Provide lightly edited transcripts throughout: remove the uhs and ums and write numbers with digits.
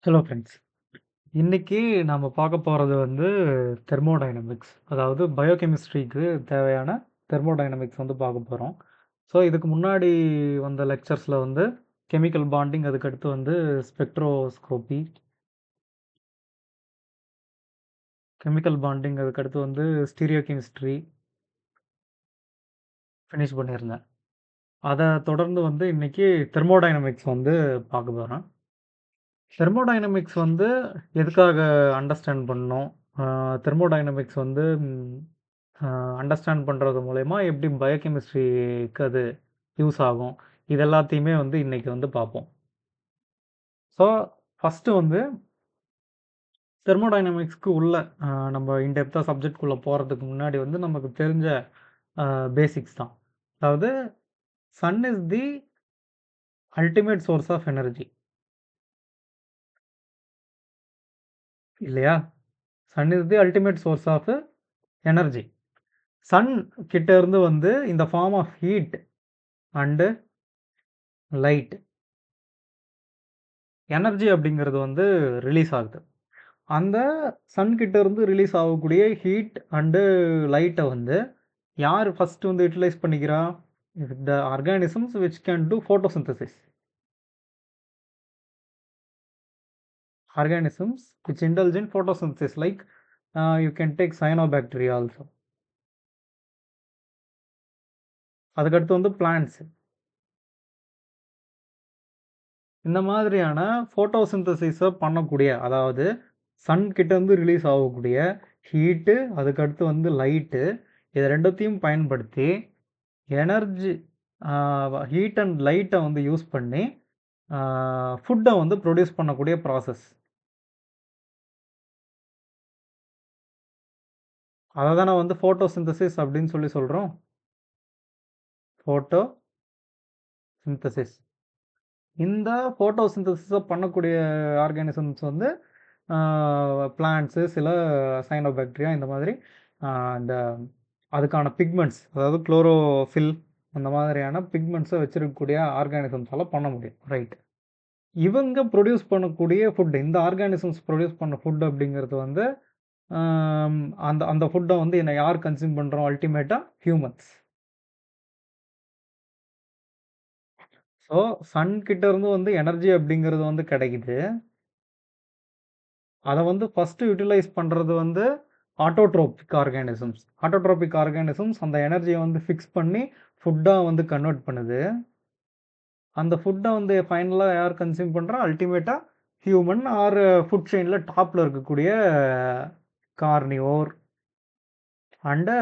Hello friends. இன்னைக்கு நாம பார்க்க போறது வந்து தெர்மோடைனமிக்ஸ். அதாவது பயோகெமிஸ்ட்ரிக்கு தேவையான தெர்மோடைனமிக்ஸ் வந்து பார்க்க போறோம். ஸோ இதுக்கு முன்னாடி வந்த லெக்சர்ஸ்ல வந்து கெமிக்கல் பாண்டிங், அதுக்கடுத்து வந்து ஸ்பெக்ட்ரோஸ்கோபி, கெமிக்கல் பாண்டிங், அதுக்கடுத்து வந்து ஸ்டீரியோ கெமிஸ்ட்ரி ஃபினிஷ் பண்ணியிருந்தேன். அத தொடர்ந்து வந்து இன்னைக்கு தெர்மோடைனமிக்ஸ் வந்து பார்க்க போறோம். தெர்மோடைனமிக்ஸ் வந்து எதுக்காக அண்டர்ஸ்டாண்ட் பண்ணணும்? தெர்மோடைனமிக்ஸ் வந்து அண்டர்ஸ்டாண்ட் பண்ணுறது மூலயமா எப்படி பயோகெமிஸ்ட்ரிக்கு அது யூஸ் ஆகும்? இது எல்லாத்தையுமே வந்து இன்னைக்கு வந்து பார்ப்போம். ஸோ ஃபஸ்ட்டு வந்து தெர்மோடைனமிக்ஸ்க்கு உள்ள நம்ம இன்டெப்த்தாக சப்ஜெக்ட்குள்ளே போகிறதுக்கு முன்னாடி வந்து நமக்கு தெரிஞ்ச பேசிக்ஸ் தான். அதாவது sun is the ultimate source of energy, இல்லையா? Sun is the ultimate source of energy. Sun கிட்ட இருந்து வந்து இந்த form of heat and light energy அப்படிங்கிறது வந்து ரிலீஸ் ஆகுது. அந்த சன் கிட்ட இருந்து ரிலீஸ் ஆகக்கூடிய ஹீட் அண்டு லைட்டை வந்து யார் ஃபர்ஸ்ட் வந்து யூட்டிலைஸ் பண்ணிக்கிறா? The organisms which can do photosynthesis. Organisms which indulge in photosynthesis, like you can take cyanobacteria also. அதுக்கடுத்து வந்து பிளான்ட்ஸ். இந்த மாதிரியான ஃபோட்டோசிந்தசிஸை பண்ணக்கூடிய, அதாவது சன் கிட்ட இருந்து ரிலீஸ் ஆகக்கூடிய ஹீட்டு, அதுக்கடுத்து வந்து லைட்டு, இது ரெண்டுத்தையும் பயன்படுத்தி எனர்ஜி ஹீட் அண்ட் லைட்டை வந்து யூஸ் பண்ணி ஃபுட்டை வந்து ப்ரொடியூஸ் பண்ணக்கூடிய ப்ராசஸ். அதை தானே வந்து ஃபோட்டோசிந்தசிஸ் அப்படின்னு சொல்லி சொல்கிறோம். Photo synthesis. இந்த ஃபோட்டோசிந்தசிஸை பண்ணக்கூடிய ஆர்கானிசம்ஸ் வந்து பிளான்ட்ஸு, சில சைனோபாக்டீரியா, இந்த மாதிரி இந்த அதுக்கான பிக்மெண்ட்ஸ், அதாவது குளோரோஃபில், அந்த மாதிரியான பிக்மெண்ட்ஸை வச்சிருக்கக்கூடிய ஆர்கானிசம்ஸால் பண்ண முடியும், ரைட்? இவங்க ப்ரொடியூஸ் பண்ணக்கூடிய ஃபுட், இந்த ஆர்கானிசம்ஸ் ப்ரொடியூஸ் பண்ண ஃபுட் அப்படிங்கிறது வந்து அந்த அந்த ஃபுட்டை வந்து என்ன யார் கன்சியூம் பண்ணுறோம்? அல்டிமேட்டாக ஹியூமன்ஸ். ஸோ சன் கிட்ட இருந்து வந்து எனர்ஜி அப்படிங்கிறது வந்து கிடைக்குது. அதை வந்து ஃபஸ்ட்டு யூட்டிலைஸ் பண்ணுறது வந்து ஆட்டோட்ரோபிக் ஆர்கானிசம்ஸ். ஆட்டோட்ரோபிக் ஆர்கானிசம்ஸ் அந்த எனர்ஜியை வந்து ஃபிக்ஸ் பண்ணி ஃபுட்டாக வந்து கன்வெர்ட் பண்ணுது. அந்த ஃபுட்டை வந்து ஃபைனலாக யார் கன்சியூம் பண்ணுறா? அல்டிமேட்டாக ஹியூமன் ஆர் ஃபுட் செயினில் டாப்பில் இருக்கக்கூடிய கார்னிவோர் அண்டு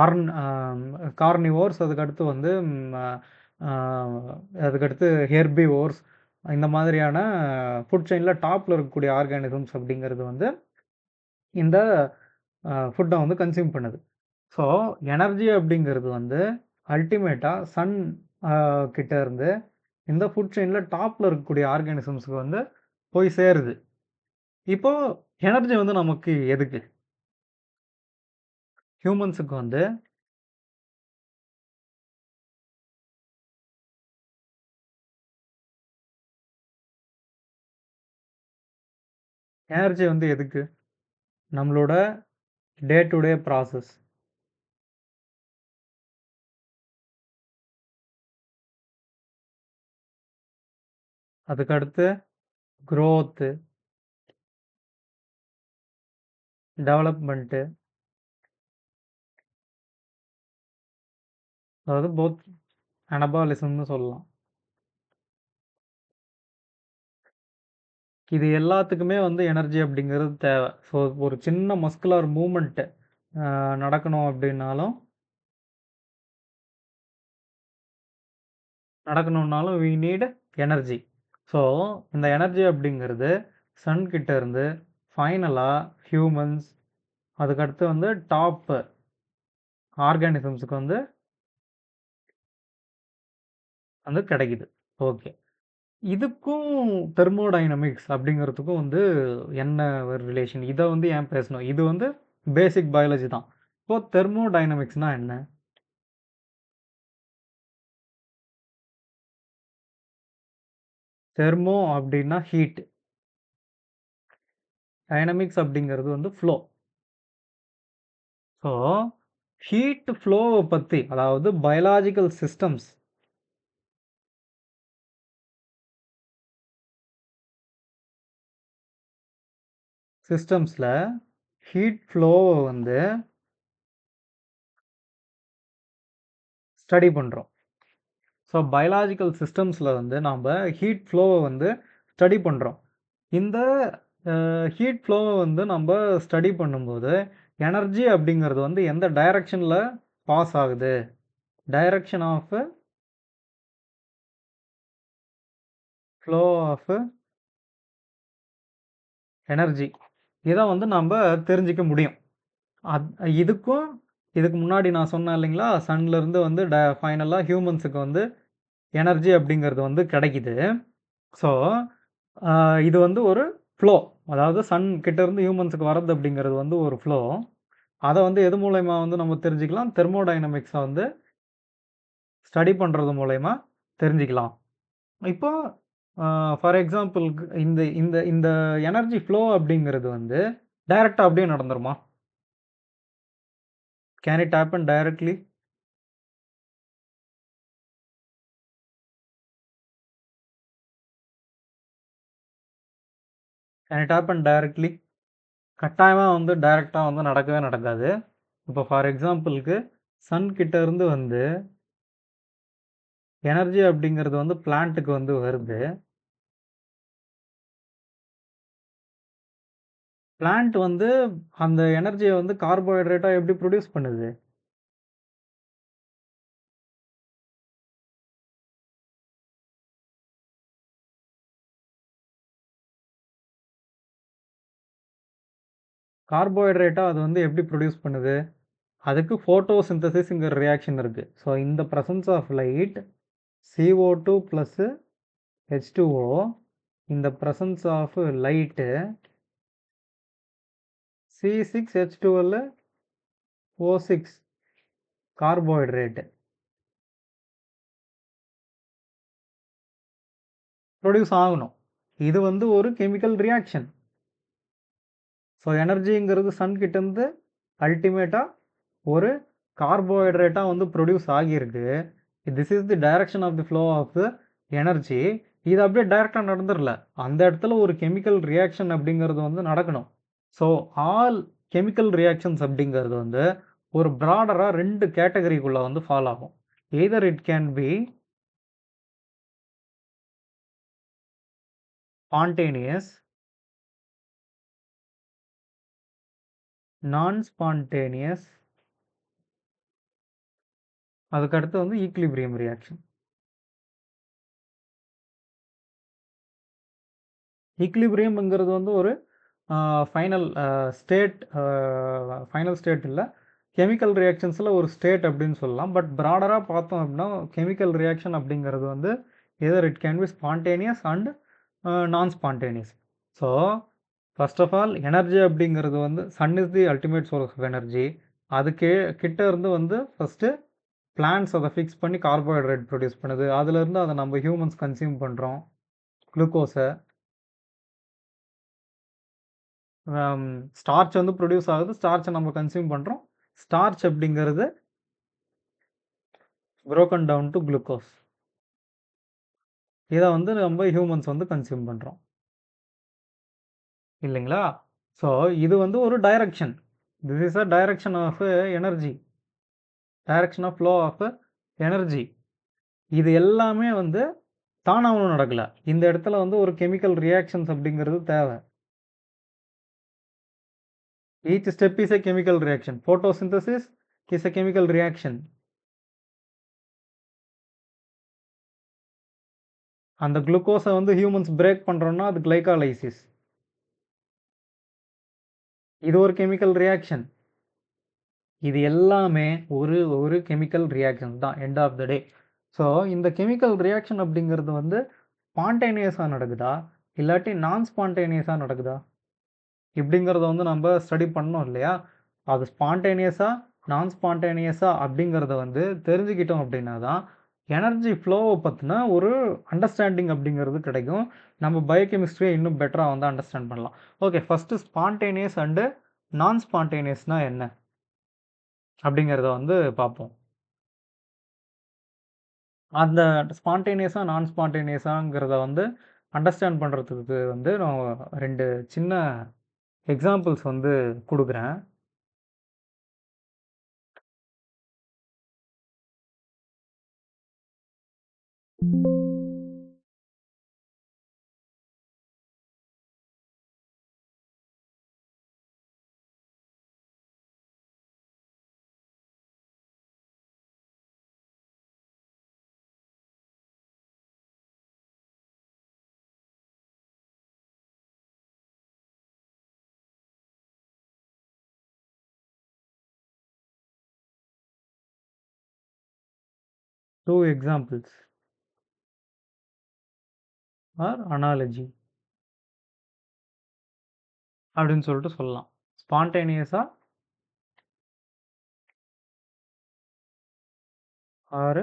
ஆர்ன் கார்னிவோர்ஸ், அதுக்கடுத்து வந்து அதுக்கடுத்து ஹெர்பிவோர்ஸ், இந்த மாதிரியான ஃபுட் செயினில் டாப்பில் இருக்கக்கூடிய ஆர்கானிசம்ஸ் அப்படிங்கிறது வந்து இந்த ஃபுட்டை வந்து கன்சியூம் பண்ணுது. ஸோ எனர்ஜி அப்படிங்கிறது வந்து அல்டிமேட்டாக சன் கிட்ட இருந்து இந்த ஃபுட் செயினில் டாப்பில் இருக்கக்கூடிய ஆர்கானிசம்ஸுக்கு வந்து போய் சேருது. இப்போ எனர்ஜி வந்து நமக்கு எதுக்கு? ஹியூமன்ஸுக்கு வந்து எனர்ஜி வந்து எதுக்கு? நம்மளோட டே டு டே ப்ராசஸ். அதுக்கடுத்து குரோத்து, டெவலப்மெண்ட்டு, அதாவது போத் அனபாலிசம்னு சொல்லலாம். இது எல்லாத்துக்குமே வந்து எனர்ஜி அப்படிங்கிறது தேவை. ஸோ ஒரு சின்ன மஸ்குலர் மூமெண்ட்டு நடக்கணும் நடக்கணும்னாலும் வி நீட் எனர்ஜி. ஸோ இந்த எனர்ஜி அப்படிங்கிறது சன் கிட்ட இருந்து ஃபைனலாக ஹியூமன்ஸ், அதுக்கடுத்து வந்து டாப்பு ஆர்கானிசம்ஸுக்கு வந்து வந்து கிடைக்குது. ஓகே. இதுக்கும் தெர்மோடைனமிக்ஸ் அப்படிங்கிறதுக்கும் வந்து என்ன ஒரு ரிலேஷன்? இதை வந்து ஏன் பேசணும்? இது வந்து பேசிக் பயாலஜி தான். இப்போ தெர்மோடைனமிக்ஸ்னா என்ன? தெர்மோ அப்படின்னா ஹீட். டைனமிக்ஸ் அப்படிங்கிறது வந்து ஃப்ளோ. ஸோ, ஹீட் ஃப்ளோவ பத்தி, அதாவது பயாலாஜிக்கல் சிஸ்டம்ஸ்ல ஹீட் ஃப்ளோவ வந்து ஸ்டடி பண்றோம். ஸோ, பயாலாஜிக்கல் சிஸ்டம்ஸ்ல வந்து நாம்ப ஹீட் ஃப்ளோவ வந்து ஸ்டடி பண்றோம். இந்த ஹீட் ஃப்ளோவ வந்து நம்ப ஸ்டடி பண்ணும்போது, எனர்ஜி அப்படிங்கிறது வந்து எந்த டைரக்ஷன்ல பாஸ் ஆகுது? Direction of flow of energy. இத வந்து நம்ப தெரிஞ்சுக்க முடியும். அத் இதுக்கும் இதுக்கு முன்னாடி நான் சொன்னேன் இல்லைங்களா? சன்லருந்து வந்து ஃபைனலா ஹியூமன்ஸுக்கு வந்து எனர்ஜி அப்படிங்கிறது வந்து கிடைக்குது. ஸோ, அ இது வந்து ஒரு ஃப்ளோ. அதாவது சன் கிட்ட இருந்து ஹியூமன்ஸுக்கு வரது அப்படிங்கிறது வந்து ஒரு ஃப்ளோ. அத வந்து எது மூலியமா வந்து நம்ம தெரிஞ்சுக்கலாம்? தெர்மோடைனமிக்ஸ வந்து ஸ்டடி பண்றது மூலியமா தெரிஞ்சுக்கலாம். இப்போ அ ஃபார் எக்ஸாம்பிள்க்கு இந்த இந்த இந்த எனர்ஜி ஃப்ளோ அப்படிங்கிறது வந்து டைரக்ட்டா அப்படியே நடந்துருமா? Can it happen directly? Can it happen directly? கட்டாயமா வந்து டைரக்ட்டா வந்து நடக்கவே நடக்காது. இப்போ ஃபார் எக்ஸாம்பிள்க்கு சன் கிட்ட இருந்து வந்து எனர்ஜி அப்படிங்கிறது வந்து பிளான்ட்க்கு வந்து வருது. பிளான்ட் வந்து அந்த எனர்ஜிய வந்து கார்போஹைட்ரேட்டா எப்படி புரொடியூஸ் பண்ணுது? கார்போஹைட்ரேட்டா அது வந்து எப்படி புரொடியூஸ் பண்ணுது? அதுக்கு ஃபோட்டோசிந்தசிஸ்ங்கிற ரியாக்ஷன் இருக்கு. So, in the presence of light CO2 plus H2O in the presence of light C6H12 O6 carbohydrate produce ஆகணும். இது வந்து ஒரு கெமிக்கல் ரியாக்ஷன். ஸோ, எனர்ஜிங்கிறது சன் கிட்டேருந்து அல்டிமேட்டா ஒரு கார்போஹைட்ரேட்டா வந்து புரொடியூஸ் ஆகியிருக்கு. This is the direction of the flow of energy. இது அப்படியே டைரக்ட்டா நடந்துரல. அந்த இடத்துல ஒரு கெமிக்கல் ரியாக்ஷன் அப்படிங்கிறது வந்து நடக்கணும். ஸோ, ஆல் கெமிக்கல் ரியாக்ஷன்ஸ் அப்படிங்கிறது வந்து ஒரு பிராடரா 2 கேட்டகரிக்குள்ள வந்து ஃபால் ஆகும். Either it can be spontaneous, நான் ஸ்பான்டேனியஸ், அதுக்கு அடுத்து வந்து ஈக்விலிபிரியம் ரியாக்ஷன். ஈக்விலிபிரியம்ங்கிறது வந்து ஒரு ஃபைனல் ஸ்டேட் ஃபைனல் ஸ்டேட் இல்ல. கெமிக்கல் ரியாக்ஷன்ஸ்ல ஒரு ஸ்டேட் அப்படின்னு சொல்லலாம். பட் பிராடரா பார்த்தோம் அப்படின்னா, கெமிக்கல் ரியாக்ஷன் அப்படிங்கிறது வந்து either it can be spontaneous and non spontaneous. So, first of all energy அப்படிங்கிறது வந்து sun is the ultimate source of energy. அதுக்கு கிட்ட இருந்து வந்து ஃபர்ஸ்ட்டு பிளான்ட்ஸ் அத ஃபிக்ஸ் பண்ணி கார்போஹைட்ரேட் ப்ரொடியூஸ் பண்ணுது. அதுலேருந்து அத நம்ம ஹியூமன்ஸ் கன்சியூம் பண்றோம். குளுக்கோஸ. ஸ்டார்ச் வந்து ப்ரொடியூஸ் ஆகுது. ஸ்டார்ச்ச நம்ம கன்சியூம் பண்றோம். ஸ்டார்ச் அப்படிங்கிறது புரோக்கன் டவுன் டூ குளுக்கோஸ். இத வந்து நம்ம ஹியூமன்ஸ் வந்து கன்சியூம் பண்றோம். இல்லைங்களா? ஸோ, இது வந்து ஒரு direction. This is a direction of energy. Direction of flow of energy. இது எல்லாமே வந்து தானா ஒண்ணும் நடக்கல. இந்த இடத்துல வந்து ஒரு கெமிக்கல் ரியாக்ஷன்ஸ் அப்படிங்கிறது தேவ. Each step is a chemical reaction. Photosynthesis is a chemical reaction. அந்த குளுக்கோஸ வந்து ஹியூமன்ஸ் பிரேக் பண்றோம்னா, அது கிளைகாலைசிஸ். இது ஒரு கெமிக்கல் ரியாக்ஷன். இது எல்லாமே ஒரு ஒரு கெமிக்கல் ரியாக்ஷன் தான் end of the day. So, இந்த கெமிக்கல் ரியாக்ஷன் அப்படிங்கிறது வந்து ஸ்பான்டேனியஸா நடக்குதா? இல்லாட்டி நான் ஸ்பான்டேனியஸா நடக்குதா? இப்படிங்கிறத வந்து நம்ப ஸ்டடி பண்ணோம் இல்லையா? அது ஸ்பான்டேனியஸா, நான் ஸ்பான்டேனியஸா அப்படிங்கிறத வந்து தெரிஞ்சுக்கிட்டோம் அப்படின்னா தான், எனர்ஜி ஃப்ளோவை பற்றின ஒரு அண்டர்ஸ்டாண்டிங் அப்படிங்கிறது கிடைக்கும். நம்ம பயோகெமிஸ்ட்ரியை இன்னும் பெட்டராக வந்து அண்டர்ஸ்டாண்ட் பண்ணலாம். ஓகே, ஃபஸ்ட்டு ஸ்பான்டேனியஸ் அண்டு நான் ஸ்பான்டேனியஸ்னால் என்ன அப்படிங்கிறத வந்து பார்ப்போம். அந்த ஸ்பான்டேனியஸா, நான் ஸ்பான்டேனியஸாங்கிறத வந்து அண்டர்ஸ்டாண்ட் பண்ணுறதுக்கு வந்து நான் 2 சின்ன எக்ஸாம்பிள்ஸ் வந்து குடுக்குறேன். Two examples ஆர் அனாலஜி அப்படின்னு சொல்லிட்டு சொல்லலாம். ஸ்பான்டேனியஸா ஆர்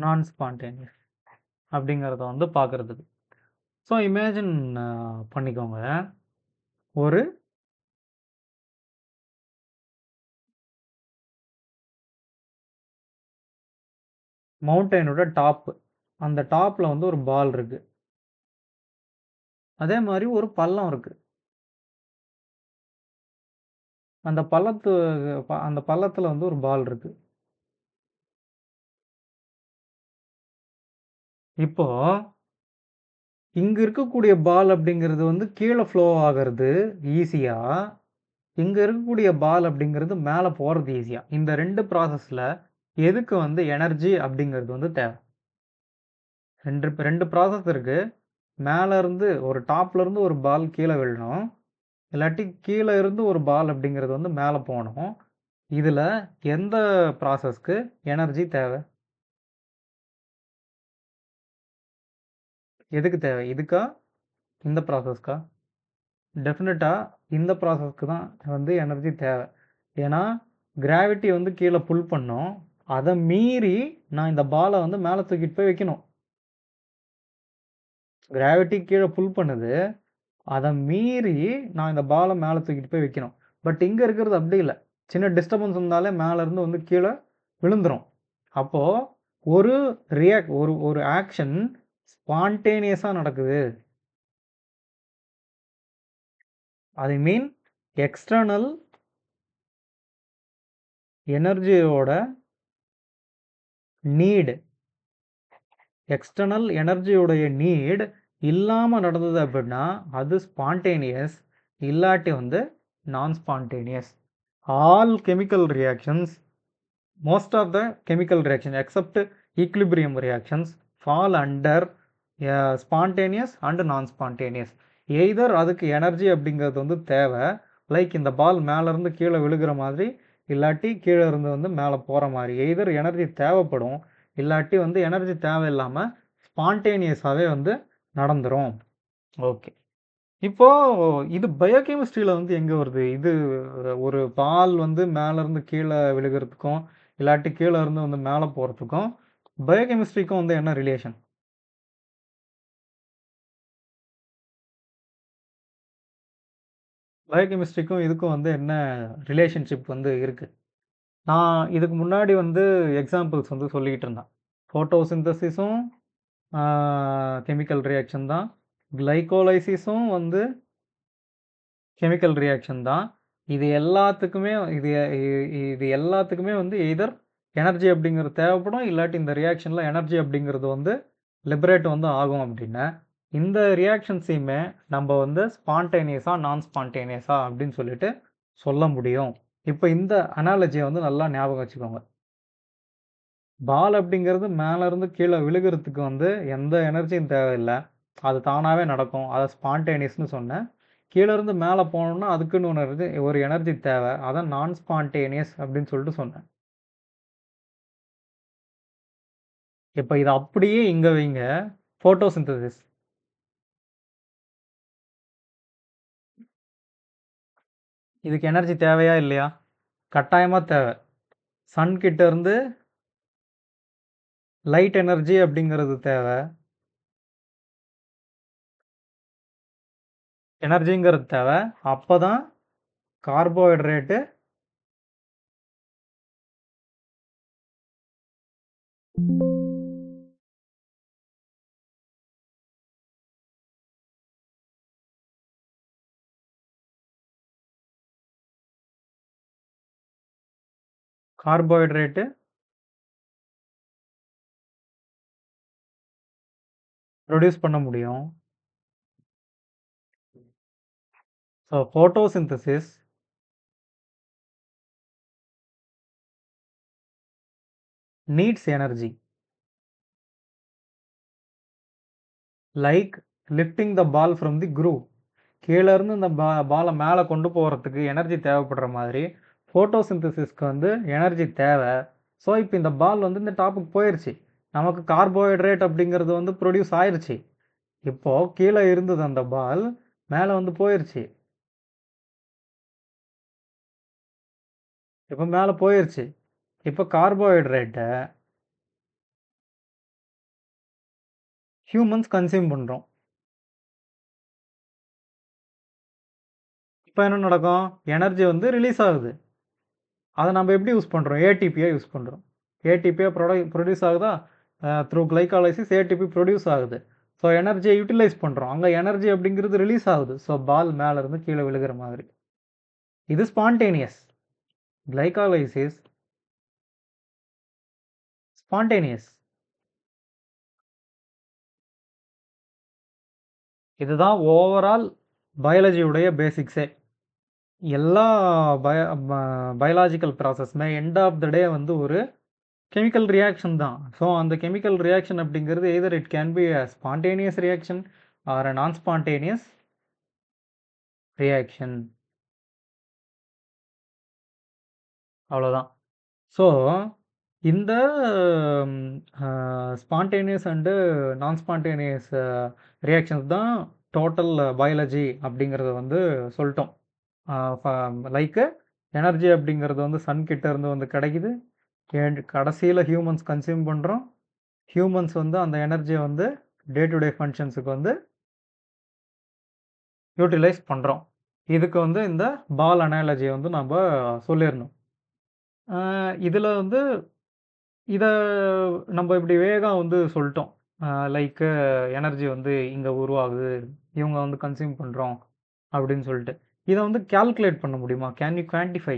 நான் ஸ்பான்டேனியஸ் அப்படிங்கிறத வந்து பார்க்குறதுக்கு. ஸோ இமேஜின் பண்ணிக்கோங்க, ஒரு மவுண்டனோட டாப்பு, அந்த டாப்பில் வந்து ஒரு பால் இருக்குது. அதே மாதிரி ஒரு பள்ளம் இருக்குது. அந்த பள்ளத்தில் வந்து ஒரு பால் இருக்குது. இப்போ இங்கே இருக்கக்கூடிய பால் அப்படிங்கிறது வந்து கீழே ஃப்ளோ ஆகிறது ஈஸியாக, இங்கே இருக்கக்கூடிய பால் அப்படிங்கிறது மேலே போகிறது ஈஸியாக. இந்த 2 ப்ராசஸில் எதுக்கு வந்து எனர்ஜி அப்படிங்கிறது வந்து தேவை? 2 ப்ராசஸ் இருக்குது. மேலேருந்து ஒரு டாப்லேருந்து ஒரு பால் கீழே விழணும், இல்லாட்டி கீழே இருந்து ஒரு பால் அப்படிங்கிறது வந்து மேலே போகணும். இதில் எந்த ப்ராசஸ்க்கு எனர்ஜி தேவை? எதுக்கு தேவை? இதுக்கா, இந்த ப்ராசஸ்க்கா? டெஃபினட்டாக இந்த ப்ராசஸ்க்கு தான் வந்து எனர்ஜி தேவை. ஏன்னா கிராவிட்டி வந்து கீழே புல் பண்ணும், அதை மீறி நான் இந்த பாலை வந்து மேலே தூக்கிட்டு போய் வைக்கணும். கிராவிட்டி கீழே புல் பண்ணுது, அதை மீறி நான் இந்த பாலை மேலே தூக்கிட்டு போய் வைக்கணும். பட் இங்கே இருக்கிறது அப்படி இல்லை. சின்ன டிஸ்டர்பன்ஸ் இருந்தாலே மேலேருந்து வந்து கீழே விழுந்துடும். அப்போது ஒரு ஒரு ஆக்ஷன் ஸ்பான்டேனியஸாக நடக்குது. ஐ மீன் எக்ஸ்டர்னல் எனர்ஜியோட நீடு, எக்ஸ்டர்னல் எனர்ஜியோடைய நீட் இல்லாமல் நடந்தது அப்படின்னா அது ஸ்பான்டேனியஸ், இல்லாட்டி வந்து நான் spontaneous. All chemical reactions, most of the chemical reaction except equilibrium reactions fall under spontaneous and non-spontaneous. Either அதுக்கு எனர்ஜி அப்படிங்கிறது வந்து தேவை, லைக் இந்த பால் மேலேருந்து கீழே விழுகிற மாதிரி, இல்லாட்டி கீழே இருந்து வந்து மேலே போகிற மாதிரி. எய்தர் எனர்ஜி தேவைப்படும், இல்லாட்டி வந்து எனர்ஜி தேவையில்லாமல் ஸ்பான்டேனியஸாகவே வந்து நடந்துடும். ஓகே, இப்போது இது பயோகெமிஸ்ட்ரியில் வந்து எங்கே வருது? இது ஒரு பால் வந்து மேலேருந்து கீழே விழுகிறதுக்கும் இல்லாட்டி கீழே இருந்து வந்து மேலே போகிறதுக்கும் பயோகெமிஸ்ட்ரிக்கும் வந்து என்ன ரிலேஷன்? பயோகெமிஸ்ட்ரிக்கும் இதுக்கும் வந்து என்ன ரிலேஷன்ஷிப் வந்து இருக்குது? நான் இதுக்கு முன்னாடி வந்து எக்ஸாம்பிள்ஸ் வந்து சொல்லிக்கிட்டு இருந்தேன். ஃபோட்டோசிந்தசிஸும் கெமிக்கல் ரியாக்ஷன் தான், கிளைகோலைசிஸும் வந்து கெமிக்கல் ரியாக்ஷன் தான். இது எல்லாத்துக்குமே இது எல்லாத்துக்குமே வந்து எய்தர் எனர்ஜி அப்படிங்கிறது தேவைப்படும், இல்லாட்டி இந்த ரியாக்ஷனில் எனர்ஜி அப்படிங்கிறது வந்து லிபரேட் வந்து ஆகும். அப்படின்னா இந்த ரியாக்ஷன்ஸையுமே நம்ம வந்து ஸ்பான்டேனியஸா நான் ஸ்பான்டேனியஸா அப்படின்னு சொல்லிட்டு சொல்ல முடியும். இப்போ இந்த அனாலஜியை வந்து நல்லா ஞாபகம் வச்சுக்கோங்க. பால் அப்படிங்கிறது மேலேருந்து கீழே விழுகிறதுக்கு வந்து எந்த எனர்ஜியும் தேவையில்லை, அது தானாகவே நடக்கும். அதை ஸ்பான்டேனியஸ்னு சொன்னேன். கீழேருந்து மேலே போகணுன்னா அதுக்குன்னு ஒரு எனர்ஜி தேவை, அதான் நான் ஸ்பான்டேனியஸ் அப்படின்னு சொல்லிட்டு சொன்னேன். இப்போ இதை அப்படியே இங்கே வைங்க, ஃபோட்டோசிந்தசிஸ். இதுக்கு எனர்ஜி தேவையா இல்லையா? கட்டாயமாக தேவை. சன் கிட்ட இருந்து லைட் எனர்ஜி அப்படிங்கிறது தேவை. எனர்ஜிங்கிறது தேவை. அப்பதான் கார்போஹைட்ரேட்டு கார்போஹைட்ரேட்டு ப்ரொடியூஸ் பண்ண முடியும். So photosynthesis needs energy like lifting the ball from the groove. கீழ இருந்து இந்த பால மேல கொண்டு போறதுக்கு எனர்ஜி தேவைப்படுற மாதிரி ஃபோட்டோசிந்தசிஸ்க்கு வந்து எனர்ஜி தேவை. ஸோ இப்போ இந்த பால் வந்து இந்த டாப்புக்கு போயிருச்சு. நமக்கு கார்போஹைட்ரேட் அப்படிங்கிறது வந்து ப்ரொடியூஸ் ஆயிருச்சு. இப்போ கீழே இருந்தது அந்த பால் மேலே வந்து போயிருச்சு. இப்போ மேலே போயிருச்சு. இப்போ கார்போஹைட்ரேட்டை ஹியூமன்ஸ் கன்சியூம் பண்ணுறோம். இப்போ என்ன நடக்கும்? எனர்ஜி வந்து ரிலீஸ் ஆகுது. அதை நம்ம எப்படி யூஸ் பண்ணுறோம்? ஏடிபியாக யூஸ் பண்ணுறோம். ஏடிபியாக ப்ரொடியூஸ் ஆகுதா? த்ரூ கிளைகாலைசிஸ் ஏடிபி ப்ரொடியூஸ் ஆகுது. ஸோ எனர்ஜியை யூட்டிலைஸ் பண்ணுறோம். அங்கே எனர்ஜி அப்படிங்கிறது ரிலீஸ் ஆகுது. ஸோ பால் மேலே இருந்து கீழே விழுகிற மாதிரி. இது ஸ்பான்டேனியஸ். Glycolysis spontaneous. இதுதான் ஓவரால் பயாலஜியுடைய பேசிக்ஸே. எல்லா பயாலாஜிக்கல் ப்ராசஸ்மே எண்ட் ஆஃப் த டே வந்து ஒரு கெமிக்கல் ரியாக்ஷன் தான். ஸோ அந்த கெமிக்கல் ரியாக்ஷன் அப்படிங்கிறது either it can be a spontaneous reaction or a non spontaneous reaction. அவ்வளோதான். ஸோ இந்த spontaneous and non spontaneous reactions தான் டோட்டல் பயாலஜி அப்படிங்கிறத வந்து சொல்லிட்டோம். லைக்கு எனர்ஜி அப்படிங்கிறது வந்து சன் கிட்ட இருந்து வந்து கிடைக்குது. கடைசியில் ஹியூமன்ஸ் கன்சியூம் பண்ணுறோம். ஹியூமன்ஸ் வந்து அந்த எனர்ஜியை வந்து டே டு டே ஃபங்க்ஷன்ஸுக்கு வந்து யூட்டிலைஸ் பண்ணுறோம். இதுக்கு வந்து இந்த பால் அனாலஜியை வந்து நம்ம சொல்லிடணும். இதில் வந்து இதை நம்ம இப்படி வேகம் வந்து சொல்லிட்டோம். லைக்கு எனர்ஜி வந்து இங்கே உருவாகுது, இவங்க வந்து கன்சியூம் பண்ணுறோம் அப்படின்னு சொல்லிட்டு. இதை வந்து கால்குலேட் பண்ண முடியுமா? Can you quantify?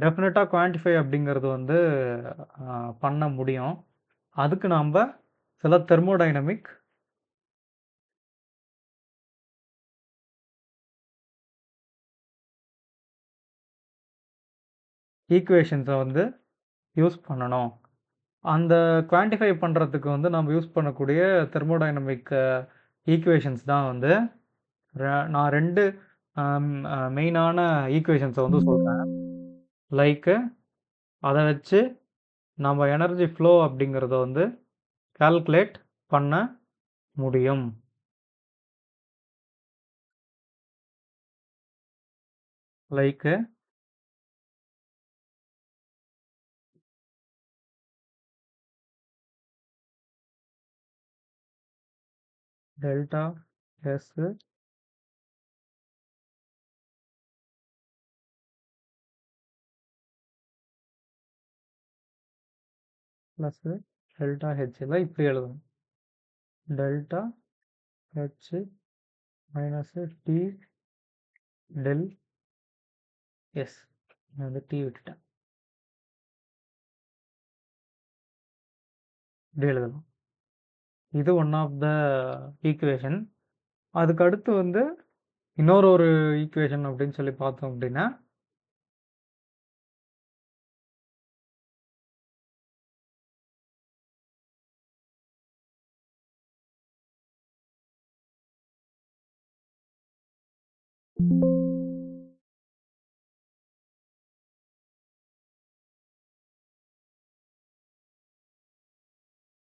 டெஃபினட்டாக குவான்டிஃபை அப்படிங்கிறது வந்து பண்ண முடியும். அதுக்கு நாம் சில தெர்மோடைனமிக் ஈக்குவேஷன்ஸை வந்து யூஸ் பண்ணணும். அந்த குவான்டிஃபை பண்ணுறதுக்கு வந்து நம்ம யூஸ் பண்ணக்கூடிய தெர்மோடைனமிக் ஈக்குவேஷன்ஸ் தான் வந்து நான் 2 மெயினான ஈக்குவேஷன்ஸை வந்து சொல்கிறேன். லைக்கு அதை வச்சு நம்ம எனர்ஜி ஃப்ளோ அப்படிங்கிறத வந்து கால்குலேட் பண்ண முடியும். Like delta S plus delta ஹெச்சில் இப்படி எழுதணும். Delta H minus T del S. வந்து டி விட்டுட்டேன். இப்படி எழுதலாம். இது ஒன் ஆஃப் த ஈக்குவேஷன். அதுக்கு அடுத்து வந்து இன்னொரு ஈக்குவேஷன் அப்படின்னு சொல்லி பார்த்தோம் அப்படின்னா